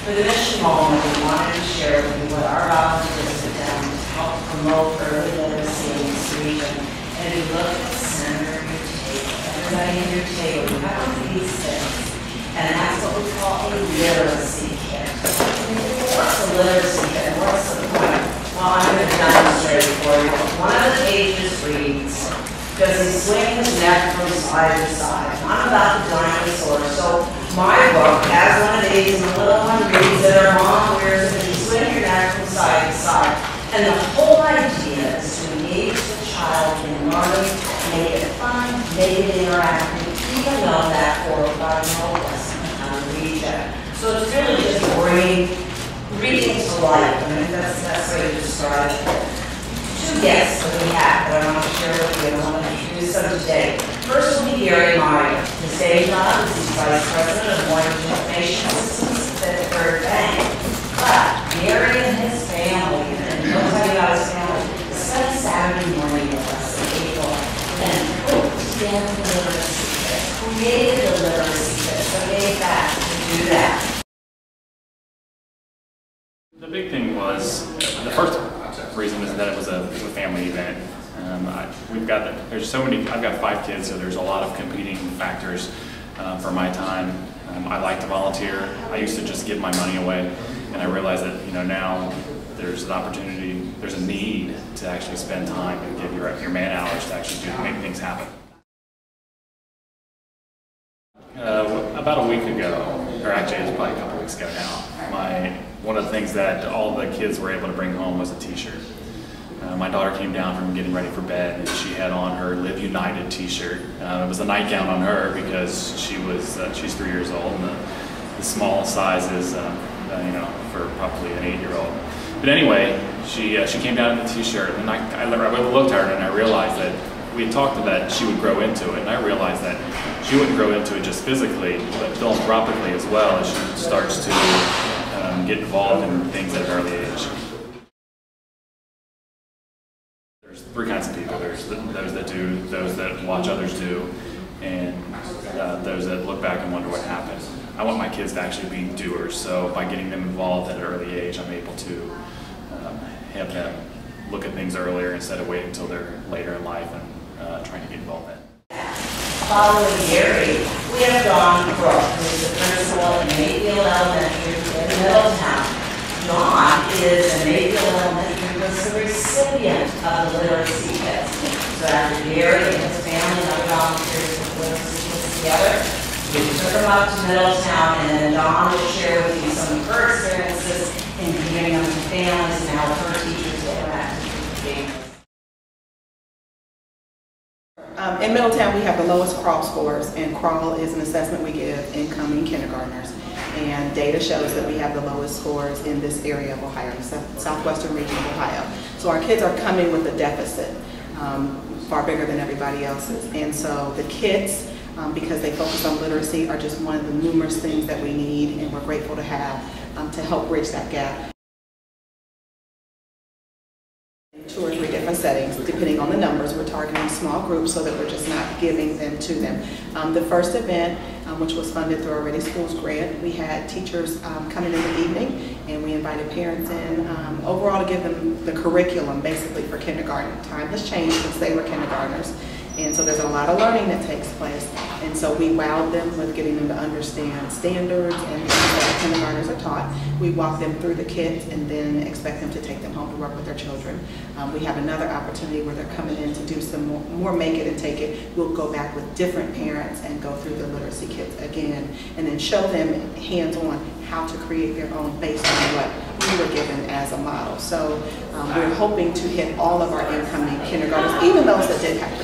For the mission moment, we wanted to share with you what our volunteers have done to help promote early literacy in this region. And if you look at the center of your table, everybody in your table, you have one of these things. And that's what we call a literacy kit. What's a literacy kit? What's the point? Well, I'm going to demonstrate it for you. One of the pages reads, does he swing his neck from side to side? I'm about the dinosaur, so my book has one of these, and the little one reads it, or mom wears it, and you swing your neck from side to side. And the whole idea is to engage the child in learning, make it fun, make it interactive, even though that 4 or 5-year-old doesn't know how to read yet. So it's really just bringing reading to life. I mean, that's the way to describe it. 2 guests that we have that I want to share with you, and I want to introduce them today. First will be Gary Meyer. His day job is he's Vice President of Mortgage Information Systems at Third Bank. But Gary and his family, and he'll tell you about his family, spent Saturday morning with us in April and put together the literacy kit, created the literacy kit, so gave back to do that. The big thing was, the first reason is that it was a family event. I've got 5 kids, so there's a lot of competing factors for my time. I like to volunteer. I used to just give my money away, and I realized that now there's an opportunity, there's a need to actually spend time and give your man hours to actually make things happen. About a week ago, or actually it's probably a couple weeks ago now, one of the things that all the kids were able to bring home was a t-shirt. My daughter came down from getting ready for bed, and she had on her Live United t-shirt. It was a nightgown on her because she's 3 years old, and the small size is for probably an 8-year-old. But anyway, she came down in the t-shirt, and I looked at her and I realized that we had talked that she would grow into it, and I realized that she wouldn't grow into it just physically, but philanthropically as well, as she starts to get involved in things at an early age. There's 3 kinds of people. There's those that do, those that watch others do, and those that look back and wonder what happened. I want my kids to actually be doers, so by getting them involved at an early age, I'm able to have them look at things earlier instead of waiting until they're later in life and trying to get involved in. Following Gary, we have Dawn Crook, who is the principal at Mayfield Elementary in Middletown. Dawn is a Mayfield Elementary, was the recipient of the literacy kits. So after Gary and his family and other volunteers put the literacy kits together, we took them up to Middletown, and then Dawn will share with you some of her experiences in giving them to families and how her teachers interact with the families. In Middletown, we have the lowest crawl scores, and crawl is an assessment we give incoming kindergartners. And data shows that we have the lowest scores in this area of Ohio, the southwestern region of Ohio. So our kids are coming with a deficit, far bigger than everybody else's. And so the kits, because they focus on literacy, are just one of the numerous things that we need, and we're grateful to have to help bridge that gap. 2 or 3 different settings, depending on the numbers. We're targeting small groups so that we're just not giving them to them. The first event, which was funded through our Ready Schools grant, we had teachers coming in the evening, and we invited parents in overall to give them the curriculum basically for kindergarten. Time has changed since they were kindergartners, and so there's a lot of learning that takes place. And so we wowed them with getting them to understand standards and things that kindergartners are taught. We walk them through the kits and then expect them to take them home to work with their children. We have another opportunity where they're coming in to do some more make it and take it. We'll go back with different parents and go through the literacy kits again, and then show them hands-on how to create their own based on what we were given as a model. So we're hoping to hit all of our incoming kindergartners, even those that did have